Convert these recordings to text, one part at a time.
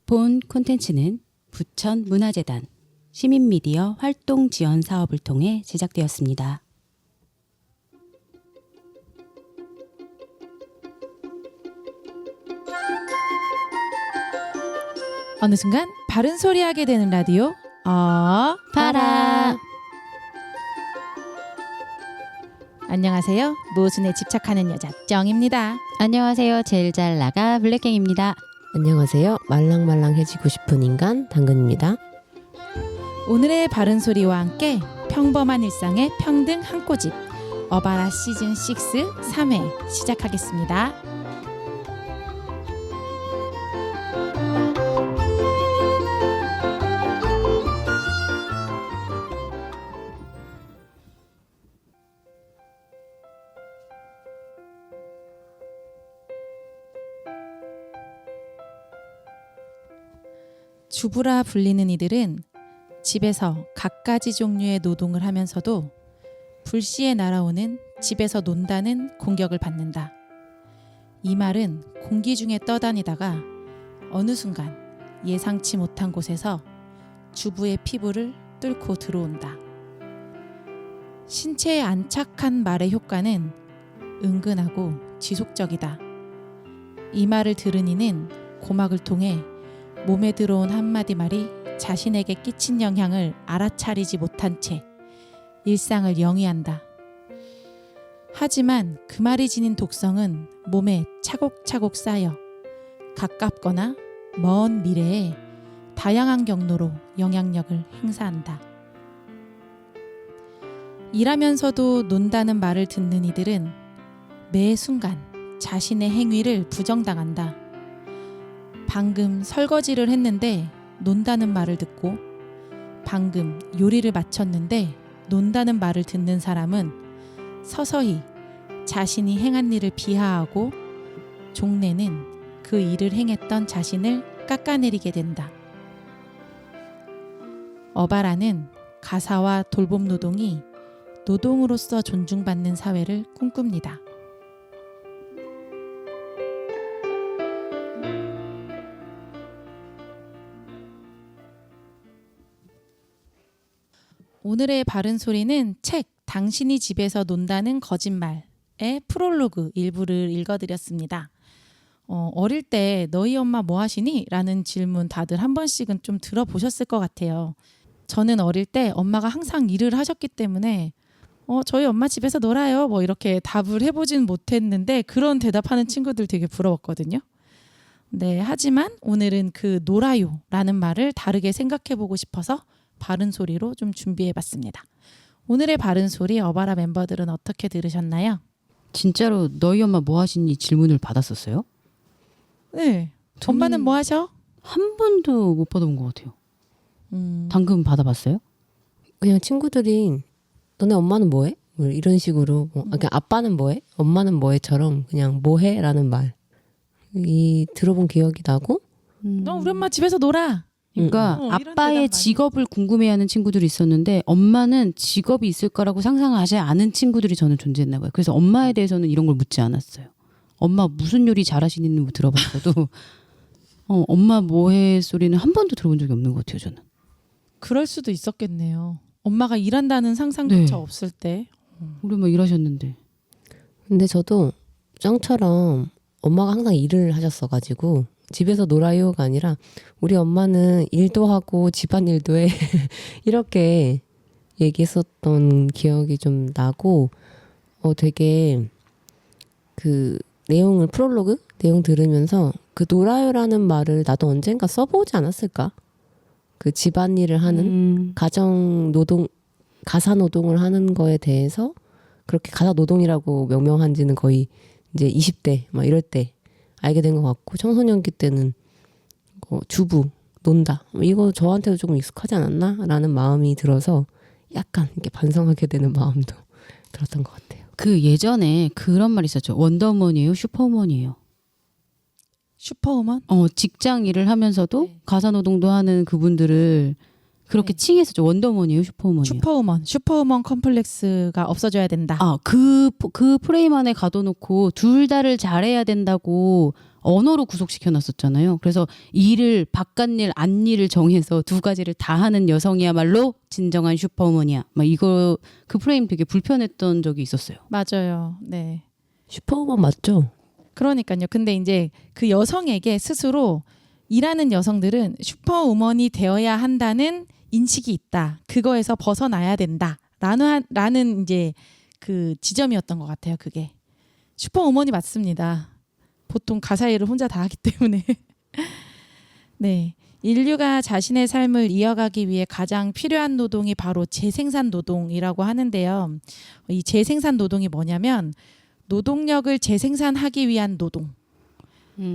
본 콘텐츠는 부천문화재단 시민미디어 활동 지원 사업을 통해 제작되었습니다. 어느 순간 바른 소리 하게 되는 라디오 봐라. 안녕하세요. 모순에 집착하는 여자 정입니다. 안녕하세요. 제일 잘 나가 블랙갱입니다. 안녕하세요. 말랑말랑해지고 싶은 인간 당근입니다. 오늘의 바른 소리와 함께 평범한 일상의 평등 한 꼬집 어바라 시즌 6 3회 시작하겠습니다. 주부라 불리는 이들은 집에서 갖가지 종류의 노동을 하면서도 불시에 날아오는 집에서 논다는 공격을 받는다. 이 말은 공기 중에 떠다니다가 어느 순간 예상치 못한 곳에서 주부의 피부를 뚫고 들어온다. 신체에 안착한 말의 효과는 은근하고 지속적이다. 이 말을 들은 이는 고막을 통해 몸에 들어온 한마디 말이 자신에게 끼친 영향을 알아차리지 못한 채 일상을 영위한다. 하지만 그 말이 지닌 독성은 몸에 차곡차곡 쌓여 가깝거나 먼 미래에 다양한 경로로 영향력을 행사한다. 일하면서도 논다는 말을 듣는 이들은 매 순간 자신의 행위를 부정당한다. 방금 설거지를 했는데 논다는 말을 듣고 방금 요리를 마쳤는데 논다는 말을 듣는 사람은 서서히 자신이 행한 일을 비하하고 종래는 그 일을 행했던 자신을 깎아내리게 된다. 어바라는 가사와 돌봄 노동이 노동으로서 존중받는 사회를 꿈꿉니다. 오늘의 바른 소리는 책 당신이 집에서 논다는 거짓말의 프롤로그 일부를 읽어드렸습니다. 어릴 때 너희 엄마 뭐 하시니? 라는 질문 다들 한 번씩은 좀 들어보셨을 것 같아요. 저는 어릴 때 엄마가 항상 일을 하셨기 때문에 저희 엄마 집에서 놀아요 뭐 이렇게 답을 해보진 못했는데 그런 대답하는 친구들 되게 부러웠거든요. 네, 하지만 오늘은 그 놀아요 라는 말을 다르게 생각해보고 싶어서 바른 소리로 좀 준비해봤습니다. 오늘의 바른 소리 어바라 멤버들은 어떻게 들으셨나요? 진짜로 너희 엄마 뭐 하시니 질문을 받았었어요? 네. 엄마는 뭐 하셔? 한 번도 못 받아본 것 같아요. 당근 받아봤어요? 그냥 친구들이 너네 엄마는 뭐해? 뭐 이런 식으로 그냥 아빠는 뭐해? 엄마는 뭐해?처럼 그냥 뭐해? 라는 말이 들어본 기억이 나고 너 우리 엄마 집에서 놀아. 그러니까 이런 아빠의 대답 많이 직업을 궁금해하는 친구들이 있었는데 엄마는 직업이 있을 거라고 상상하지 않은 친구들이 저는 존재했나 봐요. 그래서 엄마에 대해서는 이런 걸 묻지 않았어요. 엄마 무슨 요리 잘하시는지 뭐 들어봤어도 엄마 뭐해 소리는 한 번도 들어본 적이 없는 것 같아요. 저는. 그럴 수도 있었겠네요. 엄마가 일한다는 상상조차 네. 없을 때. 우리 엄마 일하셨는데. 근데 저도 짱처럼 엄마가 항상 일을 하셨어가지고 집에서 놀아요가 아니라 우리 엄마는 일도 하고 집안일도 해 이렇게 얘기했었던 기억이 좀 나고 되게 그 내용을 프롤로그 내용 들으면서 그 놀아요라는 말을 나도 언젠가 써보지 않았을까? 그 집안일을 하는 가정 노동 가사 노동을 하는 거에 대해서 그렇게 가사 노동이라고 명명한지는 거의 이제 20대 막 이럴 때 알게 된 것 같고 청소년기 때는 주부 논다 이거 저한테도 조금 익숙하지 않았나 라는 마음이 들어서 약간 이렇게 반성하게 되는 마음도 들었던 것 같아요. 그 예전에 그런 말 있었죠. 원더우먼이에요? 슈퍼우먼이에요? 슈퍼우먼? 직장 일을 하면서도 가사노동도 하는 그분들을 그렇게 칭했었죠. 원더우먼이에요? 슈퍼우먼이에요? 슈퍼우먼 컴플렉스가 없어져야 된다. 그 프레임 안에 가둬놓고 둘 다를 잘해야 된다고 언어로 구속시켜 놨었잖아요. 그래서 일을 바깥일 안일을 정해서 두 가지를 다 하는 여성이야말로 진정한 슈퍼우먼이야. 막 이거 그 프레임 되게 불편했던 적이 있었어요. 맞아요. 네. 슈퍼우먼 맞죠? 그러니까요. 근데 이제 그 여성에게 스스로 일하는 여성들은 슈퍼우먼이 되어야 한다는 인식이 있다. 그거에서 벗어나야 된다. 라는 이제 그 지점이었던 것 같아요. 그게. 슈퍼우먼이 맞습니다. 보통 가사 일을 혼자 다 하기 때문에. 네. 인류가 자신의 삶을 이어가기 위해 가장 필요한 노동이 바로 재생산 노동이라고 하는데요. 이 재생산 노동이 뭐냐면 노동력을 재생산하기 위한 노동.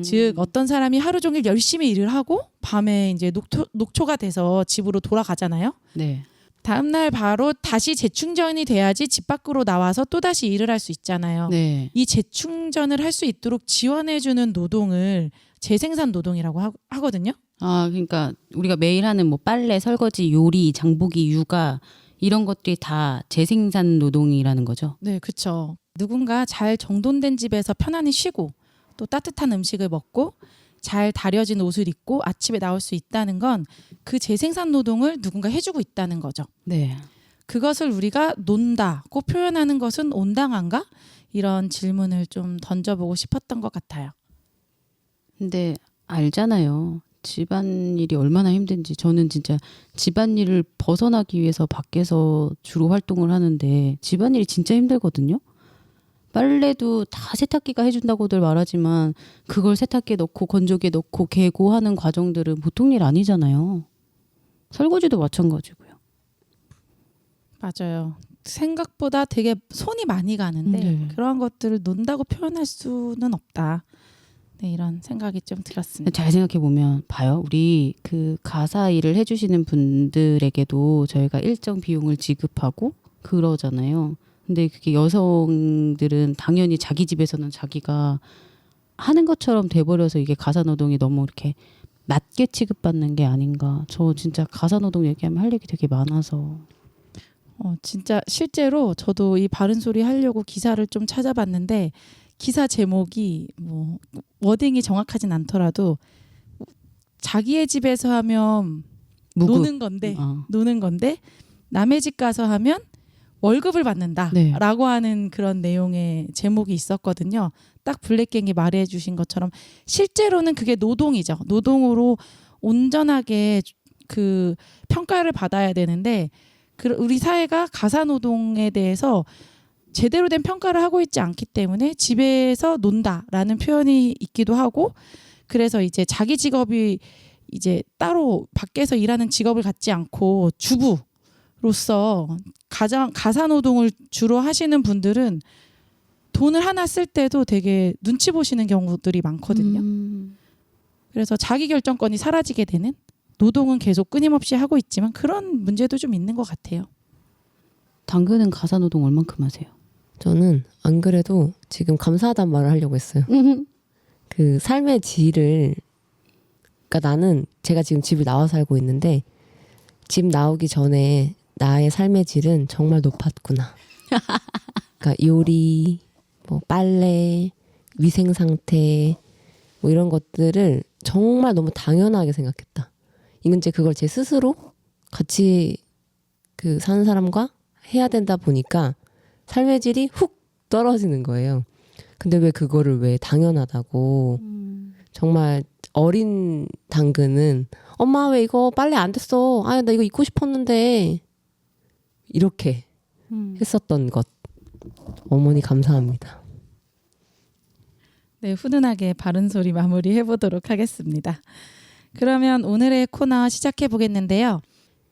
즉 어떤 사람이 하루 종일 열심히 일을 하고 밤에 이제 녹초가 돼서 집으로 돌아가잖아요. 네. 다음날 바로 다시 재충전이 돼야지 집 밖으로 나와서 또다시 일을 할 수 있잖아요. 네. 이 재충전을 할 수 있도록 지원해주는 노동을 재생산 노동이라고 하거든요. 아, 그러니까 우리가 매일 하는 뭐 빨래, 설거지, 요리, 장보기, 육아 이런 것들이 다 재생산 노동이라는 거죠. 네, 그렇죠. 누군가 잘 정돈된 집에서 편안히 쉬고 또 따뜻한 음식을 먹고 잘 다려진 옷을 입고 아침에 나올 수 있다는 건 그 재생산 노동을 누군가 해주고 있다는 거죠. 네. 그것을 우리가 논다고 표현하는 것은 온당한가? 이런 질문을 좀 던져보고 싶었던 것 같아요. 근데 알잖아요. 집안일이 얼마나 힘든지. 저는 진짜 집안일을 벗어나기 위해서 밖에서 주로 활동을 하는데 집안일이 진짜 힘들거든요. 빨래도 다 세탁기가 해준다고들 말하지만 그걸 세탁기에 넣고 건조기에 넣고 개고 하는 과정들은 보통 일 아니잖아요. 설거지도 마찬가지고요. 맞아요. 생각보다 되게 손이 많이 가는데 네. 그러한 것들을 논다고 표현할 수는 없다. 네, 이런 생각이 좀 들었습니다. 잘 생각해 보면 봐요. 우리 그 가사 일을 해주시는 분들에게도 저희가 일정 비용을 지급하고 그러잖아요. 근데 그게 여성들은 당연히 자기 집에서는 자기가 하는 것처럼 돼버려서 이게 가사노동이 너무 이렇게 낮게 취급받는 게 아닌가. 저 진짜 가사노동 얘기하면 할 얘기 되게 많아서. 진짜 실제로 저도 이 바른 소리 하려고 기사를 좀 찾아봤는데 기사 제목이 뭐 워딩이 정확하진 않더라도 자기의 집에서 하면 무급. 노는 건데 남의 집 가서 하면 월급을 받는다라고 네. 하는 그런 내용의 제목이 있었거든요. 딱 블랙갱이 말해 주신 것처럼 실제로는 그게 노동이죠. 노동으로 온전하게 그 평가를 받아야 되는데 우리 사회가 가사노동에 대해서 제대로 된 평가를 하고 있지 않기 때문에 집에서 논다라는 표현이 있기도 하고 그래서 이제 자기 직업이 이제 따로 밖에서 일하는 직업을 갖지 않고 주부로서 가사노동을 주로 하시는 분들은 돈을 하나 쓸 때도 되게 눈치 보시는 경우들이 많거든요. 그래서 자기 결정권이 사라지게 되는 노동은 계속 끊임없이 하고 있지만 그런 문제도 좀 있는 것 같아요. 당근은 가사노동 얼만큼 하세요? 저는 안 그래도 지금 감사하단 말을 하려고 했어요. 그 삶의 질을 그러니까 나는 제가 지금 집을 나와 살고 있는데 집 나오기 전에 나의 삶의 질은 정말 높았구나. 그러니까 요리, 뭐 빨래, 위생 상태 뭐 이런 것들을 정말 너무 당연하게 생각했다. 이제 그걸 제 스스로 같이 그 사는 사람과 해야 된다 보니까 삶의 질이 훅 떨어지는 거예요. 근데 왜 그거를 왜 당연하다고 정말 어린 당근은 엄마 왜 이거 빨래 안 됐어? 아, 나 이거 입고 싶었는데 이렇게 했었던 것. 어머니 감사합니다. 네, 훈훈하게 바른 소리 마무리 해보도록 하겠습니다. 그러면 오늘의 코너 시작해 보겠는데요.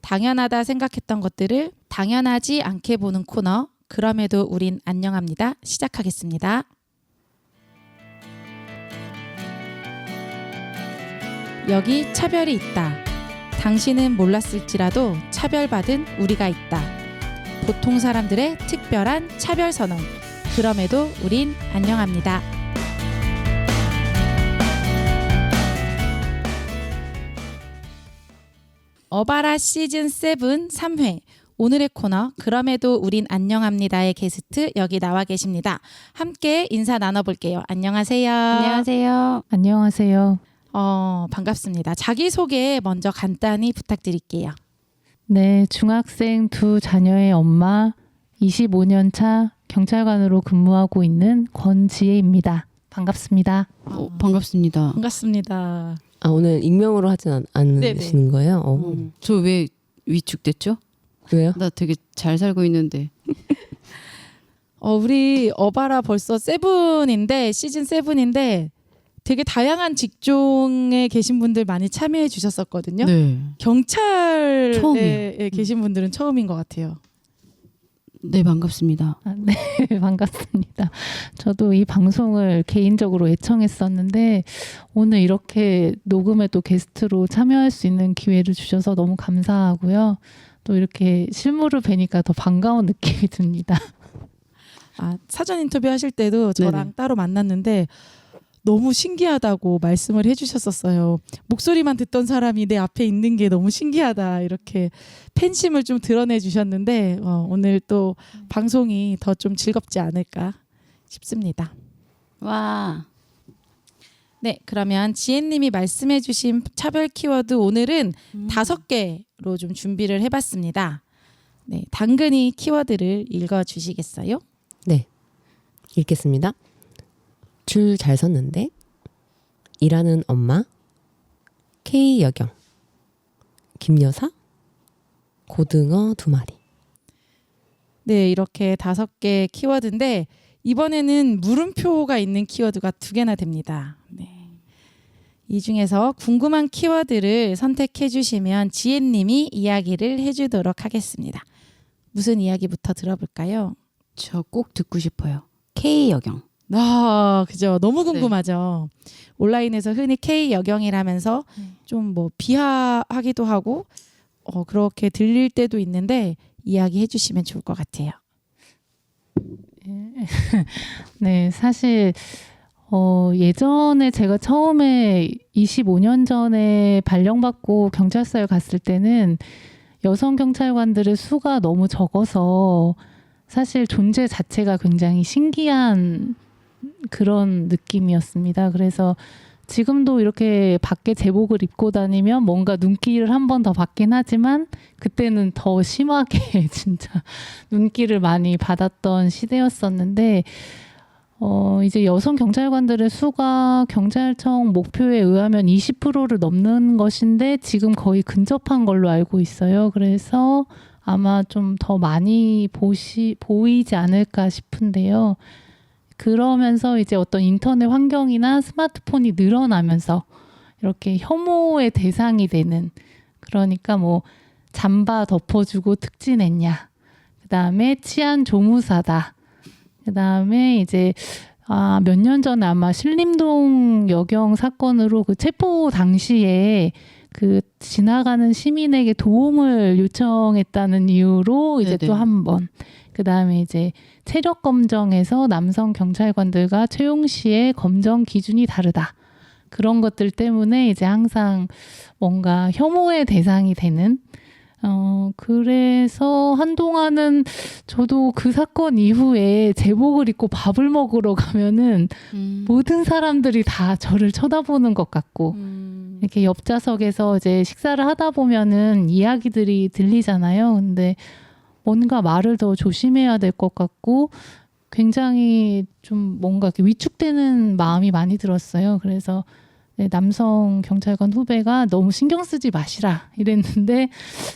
당연하다 생각했던 것들을 당연하지 않게 보는 코너 그럼에도 우린 안녕합니다. 시작하겠습니다. 여기 차별이 있다. 당신은 몰랐을지라도 차별받은 우리가 있다. 보통 사람들의 특별한 차별 선언. 그럼에도 우린 안녕합니다. 어바라 시즌 7 3회 오늘의 코너 그럼에도 우린 안녕합니다의 게스트 여기 나와 계십니다. 함께 인사 나눠볼게요. 안녕하세요. 안녕하세요. 안녕하세요. 반갑습니다. 자기소개 먼저 간단히 부탁드릴게요. 네, 중학생 두 자녀의 엄마, 25년 차 경찰관으로 근무하고 있는 권지혜입니다. 반갑습니다. 반갑습니다. 반갑습니다. 아, 오늘 익명으로 하진 않으시는 네네. 거예요? 저 왜 위축됐죠? 왜요? 나 되게 잘 살고 있는데. 우리 어바라 벌써 시즌 7인데 되게 다양한 직종에 계신 분들 많이 참여해 주셨었거든요. 네. 경찰에 처음이에요. 계신 분들은 처음인 것 같아요. 네, 반갑습니다. 네, 반갑습니다. 저도 이 방송을 개인적으로 애청했었는데 오늘 이렇게 녹음에 또 게스트로 참여할 수 있는 기회를 주셔서 너무 감사하고요. 또 이렇게 실물을 뵈니까 더 반가운 느낌이 듭니다. 사전 인터뷰 하실 때도 저랑 네네. 따로 만났는데 너무 신기하다고 말씀을 해주셨었어요. 목소리만 듣던 사람이 내 앞에 있는 게 너무 신기하다 이렇게 팬심을 좀 드러내 주셨는데 오늘 또 방송이 더 좀 즐겁지 않을까 싶습니다. 와. 네, 그러면 지혜님이 말씀해주신 차별 키워드 오늘은 5개로 좀 준비를 해봤습니다. 네, 당근이 키워드를 읽어주시겠어요? 네. 읽겠습니다. 줄 잘 섰는데, 일하는 엄마, K여경, 김여사, 고등어 2마리. 네, 이렇게 5개 키워드인데 이번에는 물음표가 있는 키워드가 2개나 됩니다. 네. 이 중에서 궁금한 키워드를 선택해 주시면 지혜님이 이야기를 해주도록 하겠습니다. 무슨 이야기부터 들어볼까요? 저 꼭 듣고 싶어요. K여경. 그죠. 너무 궁금하죠. 온라인에서 흔히 K 여경이라면서 좀 뭐 비하하기도 하고 그렇게 들릴 때도 있는데 이야기해 주시면 좋을 것 같아요. 네, 사실 예전에 제가 처음에 25년 전에 발령받고 경찰서에 갔을 때는 여성 경찰관들의 수가 너무 적어서 사실 존재 자체가 굉장히 신기한 그런 느낌이었습니다. 그래서 지금도 이렇게 밖에 제복을 입고 다니면 뭔가 눈길을 한 번 더 받긴 하지만 그때는 더 심하게 진짜 눈길을 많이 받았던 시대였었는데 이제 여성 경찰관들의 수가 경찰청 목표에 의하면 20%를 넘는 것인데 지금 거의 근접한 걸로 알고 있어요. 그래서 아마 좀 더 많이 보이지 않을까 싶은데요. 그러면서 이제 어떤 인터넷 환경이나 스마트폰이 늘어나면서 이렇게 혐오의 대상이 되는, 그러니까 뭐 잠바 덮어주고 특진했냐, 그 다음에 치안 조무사다, 그 다음에 이제 몇 년 전에 아마 신림동 여경 사건으로 그 체포 당시에 그 지나가는 시민에게 도움을 요청했다는 이유로 이제 네네. 또 한 번, 그 다음에 이제 체력 검정에서 남성 경찰관들과 채용 시의 검정 기준이 다르다. 그런 것들 때문에 이제 항상 뭔가 혐오의 대상이 되는, 그래서 한동안은 저도 그 사건 이후에 제복을 입고 밥을 먹으러 가면은 모든 사람들이 다 저를 쳐다보는 것 같고, 이렇게 옆좌석에서 이제 식사를 하다 보면은 이야기들이 들리잖아요. 근데 뭔가 말을 더 조심해야 될 것 같고 굉장히 좀 뭔가 이렇게 위축되는 마음이 많이 들었어요. 그래서 남성 경찰관 후배가 너무 신경 쓰지 마시라 이랬는데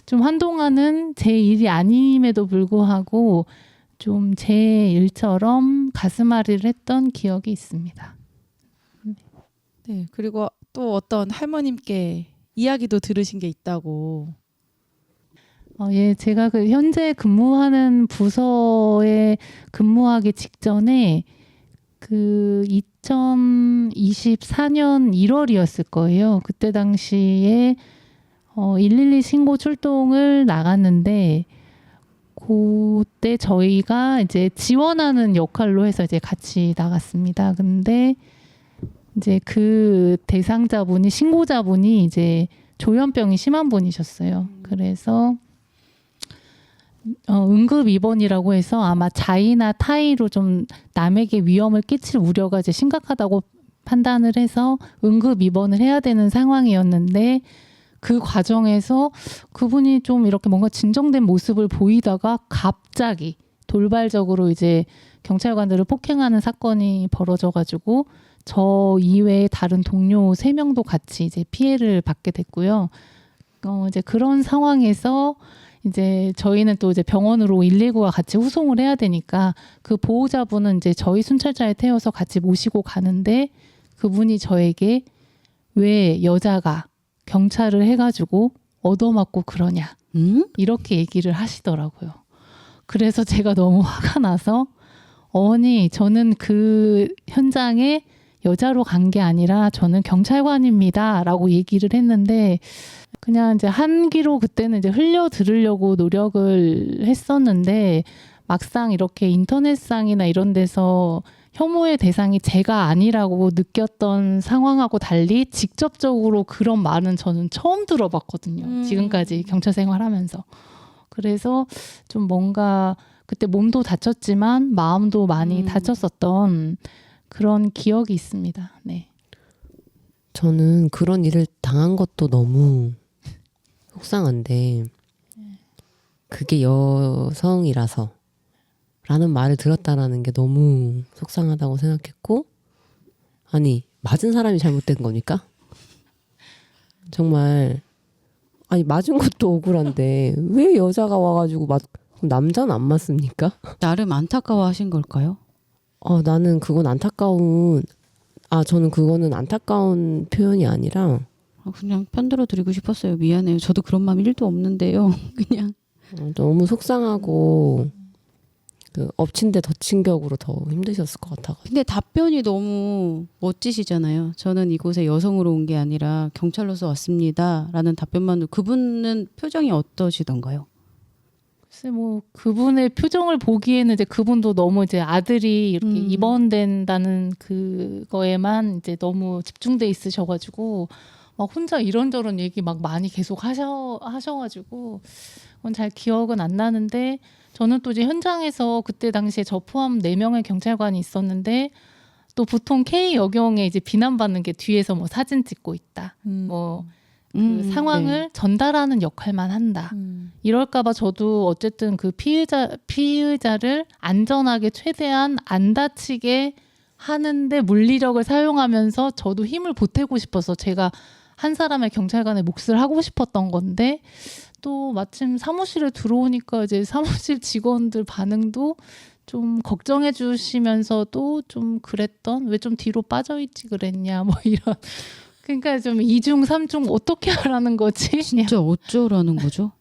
좀 한동안은 제 일이 아님에도 불구하고 좀 제 일처럼 가슴앓이를 했던 기억이 있습니다. 네, 그리고 또 어떤 할머님께 이야기도 들으신 게 있다고. 예, 제가 그 현재 근무하는 부서에 근무하기 직전에 그 2024년 1월이었을 거예요. 그때 당시에 112 신고 출동을 나갔는데 그때 저희가 이제 지원하는 역할로 해서 이제 같이 나갔습니다. 근데 이제 그 대상자분이 신고자분이 이제 조현병이 심한 분이셨어요. 그래서 응급 입원이라고 해서 아마 자의나 타의로 좀 남에게 위험을 끼칠 우려가 이제 심각하다고 판단을 해서 응급 입원을 해야 되는 상황이었는데 그 과정에서 그분이 좀 이렇게 뭔가 진정된 모습을 보이다가 갑자기 돌발적으로 이제 경찰관들을 폭행하는 사건이 벌어져가지고 저 이외에 다른 동료 3명도 같이 이제 피해를 받게 됐고요. 이제 그런 상황에서 이제 저희는 또 이제 병원으로 119와 같이 후송을 해야 되니까 그 보호자분은 이제 저희 순찰차에 태워서 같이 모시고 가는데 그분이 저에게 왜 여자가 경찰을 해가지고 얻어맞고 그러냐 이렇게 얘기를 하시더라고요. 그래서 제가 너무 화가 나서 어머니 저는 그 현장에 여자로 간 게 아니라 저는 경찰관입니다 라고 얘기를 했는데 그냥 이제 한 귀로 그때는 이제 흘려 들으려고 노력을 했었는데 막상 이렇게 인터넷상이나 이런 데서 혐오의 대상이 제가 아니라고 느꼈던 상황하고 달리 직접적으로 그런 말은 저는 처음 들어봤거든요. 지금까지 경찰 생활하면서. 그래서 좀 뭔가 그때 몸도 다쳤지만 마음도 많이 다쳤었던 그런 기억이 있습니다. 네. 저는 그런 일을 당한 것도 너무 속상한데 그게 여성이라서 라는 말을 들었다라는 게 너무 속상하다고 생각했고 아니 맞은 사람이 잘못된 거니까? 정말 아니 맞은 것도 억울한데 왜 여자가 와가지고 남자는 안 맞습니까? 나름 안타까워하신 걸까요? 나는 그건 저는 그거는 안타까운 표현이 아니라 그냥 편들어 드리고 싶었어요. 미안해요. 저도 그런 마음 1도 없는데요. 그냥 너무 속상하고 그 엎친 데 덮친 격으로 더 힘드셨을 것 같아가지고. 근데 답변이 너무 멋지시잖아요. 저는 이곳에 여성으로 온 게 아니라 경찰로서 왔습니다. 라는 답변만으로 그분은 표정이 어떠시던가요? 글쎄 뭐 그분의 표정을 보기에는 이제 그분도 너무 이제 아들이 이렇게 입원된다는 그거에만 이제 너무 집중돼 있으셔가지고 막 혼자 이런저런 얘기 막 많이 계속 하셔가지고 그건 잘 기억은 안 나는데 저는 또 이제 현장에서 그때 당시에 저 포함 4명의 경찰관이 있었는데 또 보통 K 여경에 이제 비난받는 게 뒤에서 뭐 사진 찍고 있다, 뭐 그 상황을 네. 전달하는 역할만 한다. 이럴까봐 저도 어쨌든 그 피의자를 안전하게 최대한 안 다치게 하는데 물리력을 사용하면서 저도 힘을 보태고 싶어서 제가 한 사람의 경찰관의 몫을 하고 싶었던 건데 또 마침 사무실에 들어오니까 이제 사무실 직원들 반응도 좀 걱정해 주시면서도 좀 그랬던 왜 좀 뒤로 빠져 있지 그랬냐 뭐 이런 그러니까 좀 2중 3중 어떻게 하라는 거지? 진짜 어쩌라는 거죠?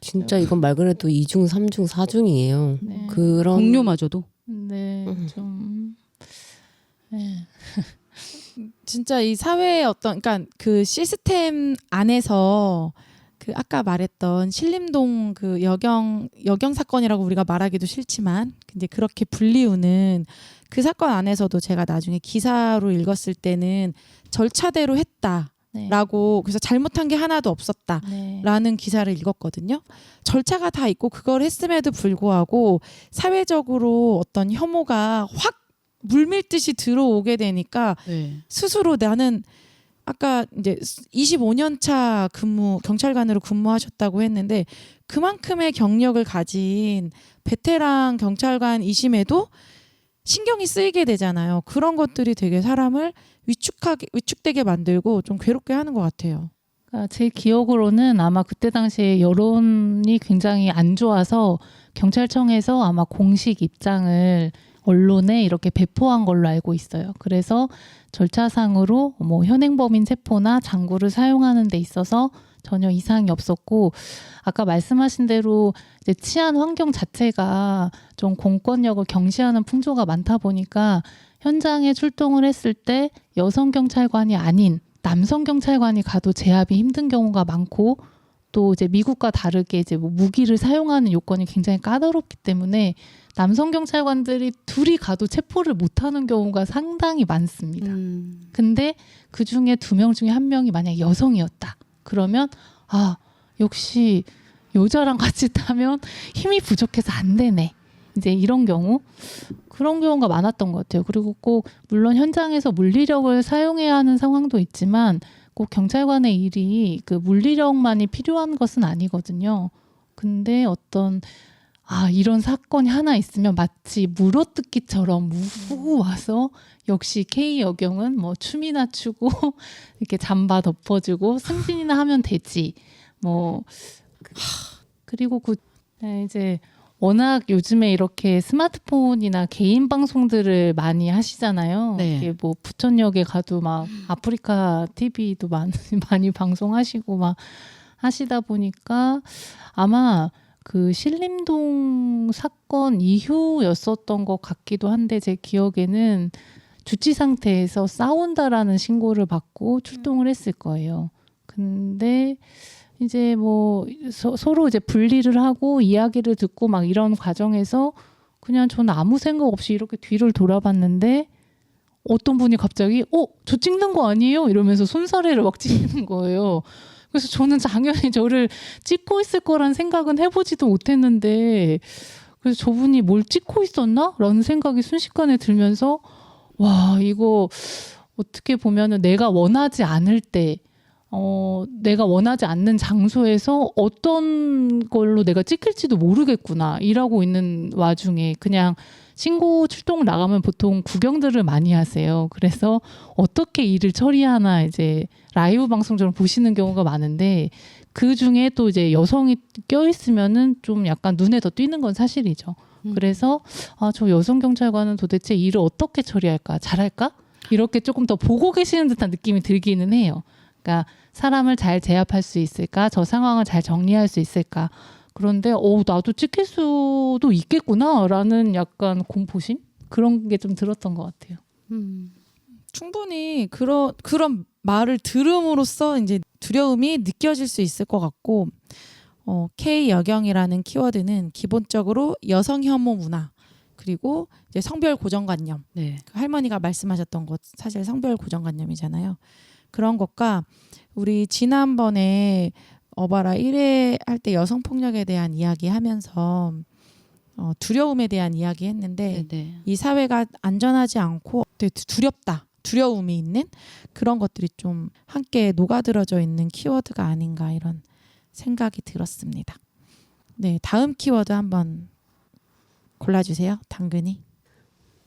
진짜 이건 말 그래도 2중, 3중, 4중이에요. 네. 그런 동료마저도. 네, 좀 네. 진짜 이 사회의 어떤 그러니까 그 시스템 안에서 그 아까 말했던 신림동 그 여경 사건이라고 우리가 말하기도 싫지만 이제 그렇게 불리우는 그 사건 안에서도 제가 나중에 기사로 읽었을 때는 절차대로 했다라고 네. 그래서 잘못한 게 하나도 없었다라는 네. 기사를 읽었거든요. 절차가 다 있고 그걸 했음에도 불구하고 사회적으로 어떤 혐오가 확 물밀듯이 들어오게 되니까 네. 스스로 나는 아까 이제 25년 차 경찰관으로 근무하셨다고 했는데 그만큼의 경력을 가진 베테랑 경찰관이심에도 신경이 쓰이게 되잖아요. 그런 것들이 되게 사람을 위축되게 만들고 좀 괴롭게 하는 것 같아요. 그러니까 제 기억으로는 아마 그때 당시에 여론이 굉장히 안 좋아서 경찰청에서 아마 공식 입장을 언론에 이렇게 배포한 걸로 알고 있어요. 그래서 절차상으로 뭐 현행범인 체포나 장구를 사용하는 데 있어서 전혀 이상이 없었고 아까 말씀하신 대로 이제 치안 환경 자체가 좀 공권력을 경시하는 풍조가 많다 보니까 현장에 출동을 했을 때 여성 경찰관이 아닌 남성 경찰관이 가도 제압이 힘든 경우가 많고 또 이제 미국과 다르게 이제 뭐 무기를 사용하는 요건이 굉장히 까다롭기 때문에 남성 경찰관들이 둘이 가도 체포를 못하는 경우가 상당히 많습니다. 근데 그 중에 2명 중에 1명이 만약 여성이었다. 그러면 아 역시 여자랑 같이 타면 힘이 부족해서 안 되네. 이제 이런 경우 그런 경우가 많았던 것 같아요. 그리고 꼭 물론 현장에서 물리력을 사용해야 하는 상황도 있지만 꼭 경찰관의 일이 그 물리력만이 필요한 것은 아니거든요. 근데 어떤 이런 사건이 하나 있으면 마치 물어뜯기처럼 우후 와서 역시 K 여경은 뭐 춤이나 추고 이렇게 잠바 덮어주고 승진이나 하면 되지. 뭐 그리고 이제 워낙 요즘에 이렇게 스마트폰이나 개인 방송들을 많이 하시잖아요. 네. 이게 뭐 부천역에 가도 막 아프리카 TV도 많이 방송하시고 막 하시다 보니까 아마 그 신림동 사건 이후였었던 것 같기도 한데 제 기억에는 주치 상태에서 싸운다라는 신고를 받고 출동을 했을 거예요. 근데 이제 뭐 서로 이제 분리를 하고 이야기를 듣고 막 이런 과정에서 그냥 저는 아무 생각 없이 이렇게 뒤를 돌아봤는데 어떤 분이 갑자기 저 찍는 거 아니에요? 이러면서 손사래를 막 찍는 거예요. 그래서 저는 당연히 저를 찍고 있을 거란 생각은 해보지도 못했는데 그래서 저분이 뭘 찍고 있었나? 라는 생각이 순식간에 들면서 와 이거 어떻게 보면은 내가 원하지 않을 때 내가 원하지 않는 장소에서 어떤 걸로 내가 찍힐지도 모르겠구나 일하고 있는 와중에 그냥 신고 출동을 나가면 보통 구경들을 많이 하세요. 그래서 어떻게 일을 처리하나 이제 라이브 방송처럼 보시는 경우가 많은데 그 중에 또 이제 여성이 껴있으면은 좀 약간 눈에 더 띄는 건 사실이죠. 그래서 저 여성 경찰관은 도대체 일을 어떻게 처리할까? 잘할까? 이렇게 조금 더 보고 계시는 듯한 느낌이 들기는 해요. 그러니까 사람을 잘 제압할 수 있을까? 저 상황을 잘 정리할 수 있을까? 그런데 나도 찍힐 수도 있겠구나라는 약간 공포심? 그런 게 좀 들었던 것 같아요. 충분히 그런 말을 들음으로써 이제 두려움이 느껴질 수 있을 것 같고 K 여경이라는 키워드는 기본적으로 여성 혐오 문화 그리고 이제 성별 고정관념 네. 그 할머니가 말씀하셨던 것 사실 성별 고정관념이잖아요. 그런 것과 우리 지난번에 어바라 1회 할 때 여성폭력에 대한 이야기 하면서 두려움에 대한 이야기 했는데 네. 이 사회가 안전하지 않고 되게 두렵다. 두려움이 있는 그런 것들이 좀 함께 녹아들어져 있는 키워드가 아닌가 이런 생각이 들었습니다. 네, 다음 키워드 한번 골라주세요. 당근이.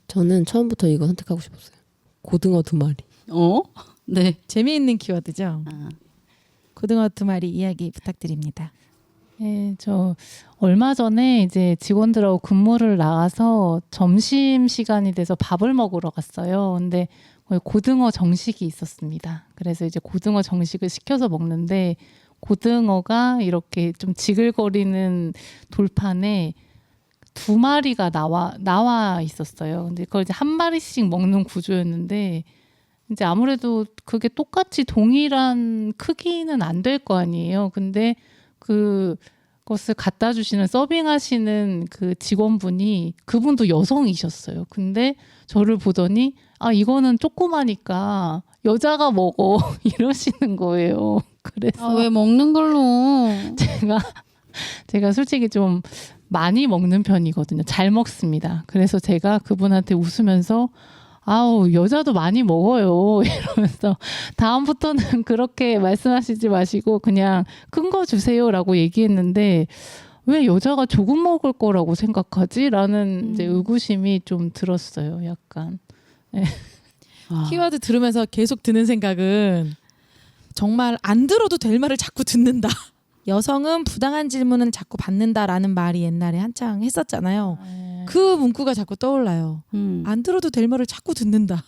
저는 처음부터 이거 선택하고 싶었어요. 고등어 2마리. 네. 재미있는 키워드죠. 아. 고등어 2마리 이야기 부탁드립니다. 네, 저 얼마 전에 이제 직원들하고 근무를 나가서 점심 시간이 돼서 밥을 먹으러 갔어요. 근데 거기 고등어 정식이 있었습니다. 그래서 이제 고등어 정식을 시켜서 먹는데 고등어가 이렇게 좀 지글거리는 돌판에 2마리가 나와 있었어요. 근데 그걸 이제 한 마리씩 먹는 구조였는데 이제 아무래도 그게 똑같이 동일한 크기는 안 될 거 아니에요. 근데 그것을 갖다 주시는 서빙하시는 그 직원분이 그분도 여성이셨어요. 근데 저를 보더니 이거는 조그마니까 여자가 먹어 이러시는 거예요. 그래서 왜 먹는 걸로? 제가 솔직히 좀 많이 먹는 편이거든요. 잘 먹습니다. 그래서 제가 그분한테 웃으면서 여자도 많이 먹어요 이러면서 다음부터는 그렇게 말씀하시지 마시고 그냥 큰 거 주세요라고 얘기했는데 왜 여자가 조금 먹을 거라고 생각하지? 라는 이제 의구심이 좀 들었어요. 약간. 네. 키워드 들으면서 계속 드는 생각은 정말 안 들어도 될 말을 자꾸 듣는다. 여성은 부당한 질문은 자꾸 받는다라는 말이 옛날에 한창 했었잖아요. 그 문구가 자꾸 떠올라요. 안 들어도 될 말을 자꾸 듣는다.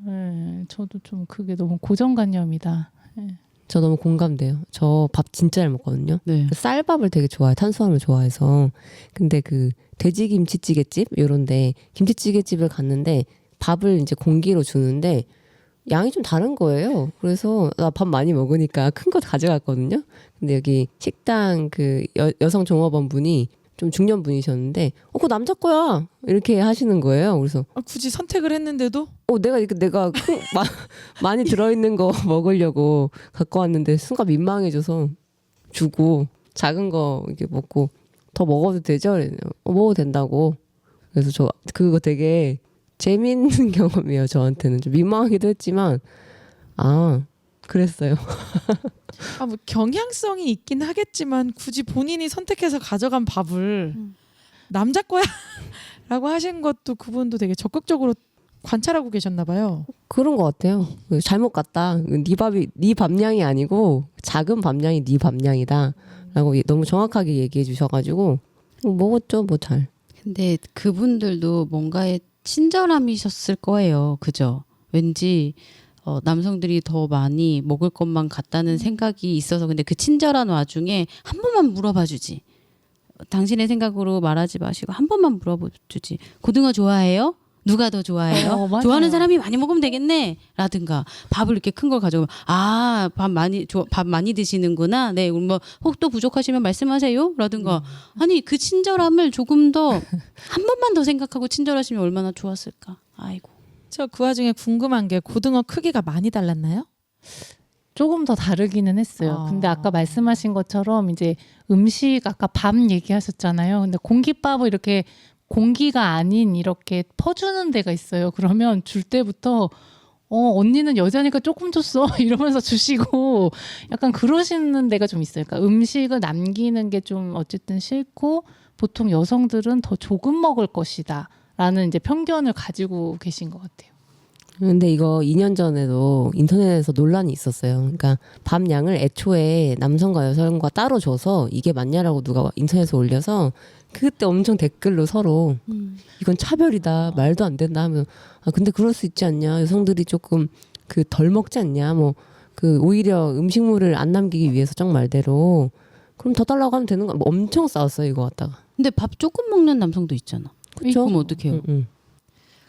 네, 저도 좀 그게 너무 고정관념이다. 네. 저 너무 공감돼요. 저 밥 진짜 잘 먹거든요. 네. 쌀밥을 되게 좋아해요. 탄수화물 좋아해서. 근데 그 돼지김치찌개집 이런데 김치찌개집을 갔는데 밥을 이제 공기로 주는데 양이 좀 다른 거예요. 그래서 나 밥 많이 먹으니까 큰 거 가져갔거든요. 근데 여기 식당 그 여성 종업원 분이 좀 중년 분이셨는데 그거 남자 거야 이렇게 하시는 거예요. 그래서 굳이 선택을 했는데도 내가 많이 들어있는 거 먹으려고 갖고 왔는데 순간 민망해져서 주고 작은 거 이렇게 먹고 더 먹어도 되죠? 그랬요 먹어도 된다고. 그래서 저 그거 되게 재밌는 경험이에요. 저한테는 좀 민망하기도 했지만 아 그랬어요. 아, 뭐 경향성이 있긴 하겠지만 굳이 본인이 선택해서 가져간 밥을 남자 거야 라고 하신 것도 그분도 되게 적극적으로 관찰하고 계셨나 봐요. 그런 것 같아요. 잘못 갔다. 네 밥이 네 밥량이 아니고 작은 밥량이 네 밥량이다라고 너무 정확하게 얘기해 주셔가지고 먹었죠, 뭐 잘. 근데 그분들도 뭔가의 친절함이셨을 거예요. 그죠? 왠지 남성들이 더 많이 먹을 것만 같다는 생각이 있어서 근데 그 친절한 와중에 한 번만 물어봐 주지. 당신의 생각으로 말하지 마시고 한 번만 물어봐 주지. 고등어 좋아해요? 누가 더 좋아해요? 맞아요. 좋아하는 사람이 많이 먹으면 되겠네. 라든가 밥을 이렇게 큰 걸 가져오면 밥 많이 드시는구나. 네, 뭐 혹 또 부족하시면 말씀하세요. 라든가 아니 그 친절함을 조금 더 한 번만 더 생각하고 친절하시면 얼마나 좋았을까. 아이고. 저 그 와중에 궁금한 게 고등어 크기가 많이 달랐나요? 조금 더 다르기는 했어요. 근데 아까 말씀하신 것처럼 이제 음식 아까 밥 얘기하셨잖아요. 근데 공깃밥을 이렇게 공기가 아닌 이렇게 퍼주는 데가 있어요. 그러면 줄 때부터 언니는 여자니까 조금 줬어 이러면서 주시고 약간 그러시는 데가 좀 있어요. 그러니까 음식을 남기는 게 좀 어쨌든 싫고 보통 여성들은 더 조금 먹을 것이다 라는 이제 편견을 가지고 계신 것 같아요. 근데 이거 2년 전에도 인터넷에서 논란이 있었어요. 그러니까 밥 양을 애초에 남성과 여성과 따로 줘서 이게 맞냐라고 누가 인터넷에 올려서 그때 엄청 댓글로 서로 이건 차별이다 말도 안 된다 하면 아 근데 그럴 수 있지 않냐 여성들이 조금 그 덜 먹지 않냐 뭐 그 오히려 음식물을 안 남기기 위해서 정 말대로 그럼 더 달라고 하면 되는 거 뭐 엄청 싸웠어요 이거 갖다가. 근데 밥 조금 먹는 남성도 있잖아. 그쵸? 그럼 어떡해요?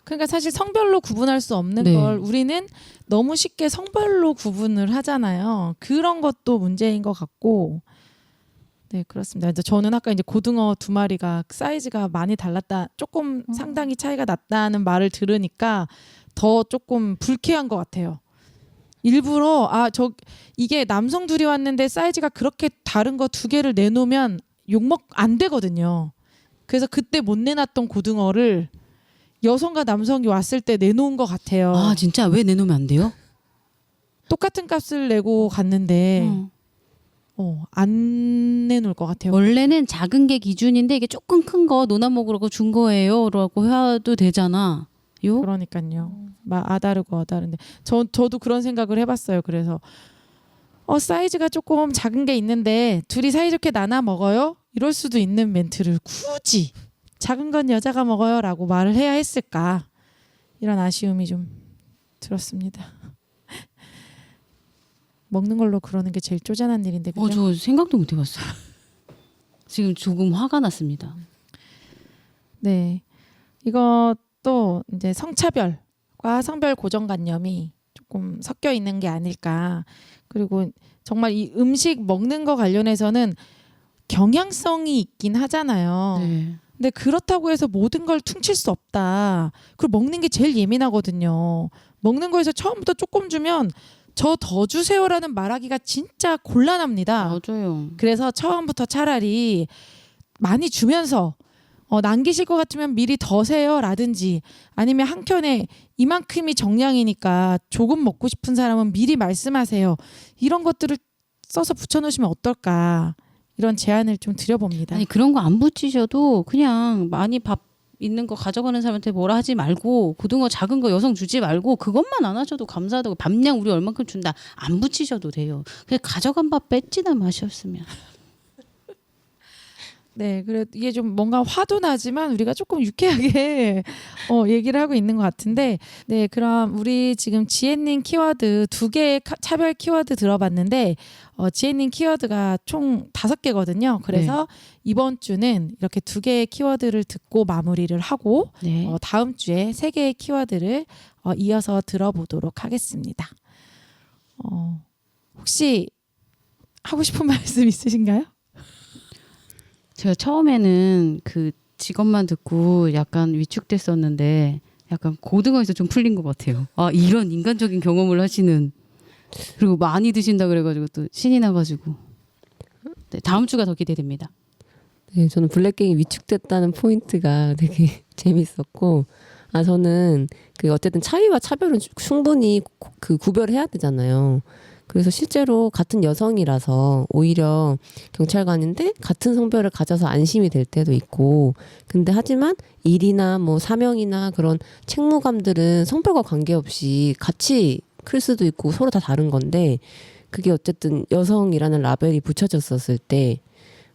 그러니까 사실 성별로 구분할 수 없는 네. 걸 우리는 너무 쉽게 성별로 구분을 하잖아요. 그런 것도 문제인 것 같고, 네 그렇습니다. 이제 저는 아까 이제 고등어 2마리가 사이즈가 많이 달랐다, 조금 상당히 차이가 났다는 말을 들으니까 더 조금 불쾌한 것 같아요. 일부러 이게 남성 둘이 왔는데 사이즈가 그렇게 다른 거 2개를 내놓으면 욕먹 안 되거든요. 그래서 그때 못 내놨던 고등어를 여성과 남성이 왔을 때 내놓은 것 같아요. 아 진짜 왜 내놓으면 안 돼요? 똑같은 값을 내고 갔는데 안 내놓을 것 같아요. 원래는 작은 게 기준인데 이게 조금 큰 거 노나 먹으라고 준 거예요라고 해도 되잖아. 요? 그러니까요. 아다른데 저도 그런 생각을 해봤어요. 그래서 사이즈가 조금 작은 게 있는데 둘이 사이좋게 나눠 먹어요? 이럴 수도 있는 멘트를 굳이 작은 건 여자가 먹어요라고 말을 해야 했을까? 이런 아쉬움이 좀 들었습니다. 먹는 걸로 그러는 게 제일 쪼잔한 일인데 그죠? 저 생각도 못 해봤어요. 지금 조금 화가 났습니다. 네, 이것도 이제 성차별과 성별 고정관념이 조금 섞여 있는 게 아닐까. 그리고 정말 이 음식 먹는 거 관련해서는 경향성이 있긴 하잖아요. 네. 근데 그렇다고 해서 모든 걸 퉁칠 수 없다. 그리고 먹는 게 제일 예민하거든요. 먹는 거에서 처음부터 조금 주면 저 더 주세요라는 말하기가 진짜 곤란합니다. 맞아요. 그래서 처음부터 차라리 많이 주면서 남기실 것 같으면 미리 더세요라든지 아니면 한 켠에 이만큼이 정량이니까 조금 먹고 싶은 사람은 미리 말씀하세요. 이런 것들을 써서 붙여놓으시면 어떨까. 이런 제안을 좀 드려봅니다. 아니 그런 거 안 붙이셔도 그냥 많이 밥 있는 거 가져가는 사람한테 뭐라 하지 말고 고등어 작은 거 여성 주지 말고 그것만 안 하셔도 감사하다고 밥량 우리 얼만큼 준다 안 붙이셔도 돼요. 그냥 가져간 밥 뺏지나 마셨으면. 네, 그래 이게 좀 뭔가 화도 나지만 우리가 조금 유쾌하게 얘기를 하고 있는 것 같은데, 네, 그럼 우리 지금 지혜님 키워드 2개의 차별 키워드 들어봤는데, 지혜님 키워드가 총 5개거든요. 그래서 이번 주는 이렇게 2개의 키워드를 듣고 마무리를 하고, 네. 다음 주에 3개의 키워드를 이어서 들어보도록 하겠습니다. 혹시 하고 싶은 말씀 있으신가요? 제가 처음에는 그 직업만 듣고 약간 위축됐었는데 약간 고등어에서 좀 풀린 것 같아요. 아 이런 인간적인 경험을 하시는 그리고 많이 드신다 그래가지고 또 신이 나가지고 네, 다음 주가 더 기대됩니다. 네, 저는 블랙갱이 위축됐다는 포인트가 되게 재밌었고, 저는 그 어쨌든 차이와 차별은 충분히 그 구별해야 되잖아요. 그래서 실제로 같은 여성이라서 오히려 경찰관인데 같은 성별을 가져서 안심이 될 때도 있고, 근데 하지만 일이나 뭐 사명이나 그런 책무감들은 성별과 관계없이 같이 클 수도 있고 서로 다 다른 건데, 그게 어쨌든 여성이라는 라벨이 붙여졌었을 때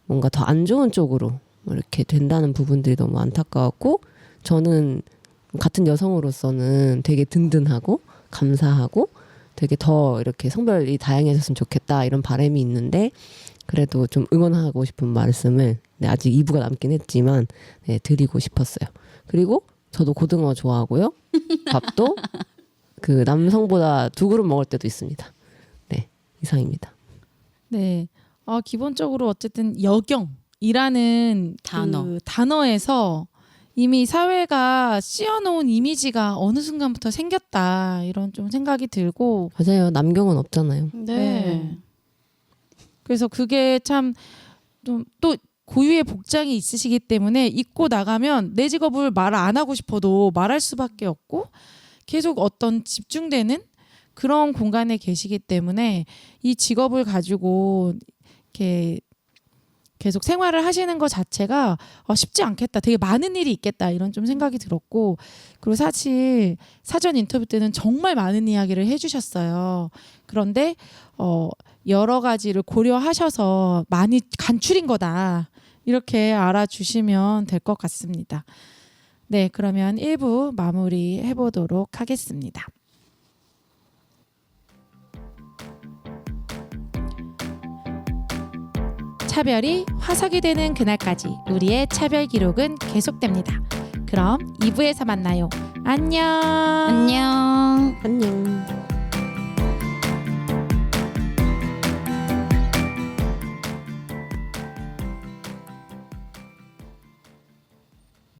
뭔가 더 안 좋은 쪽으로 이렇게 된다는 부분들이 너무 안타까웠고, 저는 같은 여성으로서는 되게 든든하고 감사하고 되게 더 이렇게 성별이 다양해졌으면 좋겠다 이런 바람이 있는데, 그래도 좀 응원하고 싶은 말씀을 아직 2부가 남긴 했지만 드리고 싶었어요. 그리고 저도 고등어 좋아하고요. 밥도 그 남성보다 2그릇 먹을 때도 있습니다. 네, 이상입니다. 네. 기본적으로 어쨌든 여경이라는 그 단어에서 이미 사회가 씌워놓은 이미지가 어느 순간부터 생겼다 이런 좀 생각이 들고. 맞아요. 남경은 없잖아요. 네. 그래서 그게 참 좀 또 고유의 복장이 있으시기 때문에 입고 나가면 내 직업을 말 안 하고 싶어도 말할 수밖에 없고 계속 어떤 집중되는 그런 공간에 계시기 때문에 이 직업을 가지고 이렇게 계속 생활을 하시는 것 자체가 쉽지 않겠다. 되게 많은 일이 있겠다. 이런 좀 생각이 들었고, 그리고 사실 사전 인터뷰 때는 정말 많은 이야기를 해주셨어요. 그런데 여러 가지를 고려하셔서 많이 간추린 거다. 이렇게 알아주시면 될 것 같습니다. 네, 그러면 1부 마무리해 보도록 하겠습니다. 차별이 화석이 되는 그날까지 우리의 차별 기록은 계속됩니다. 그럼 2부에서 만나요. 안녕. 안녕. 안녕.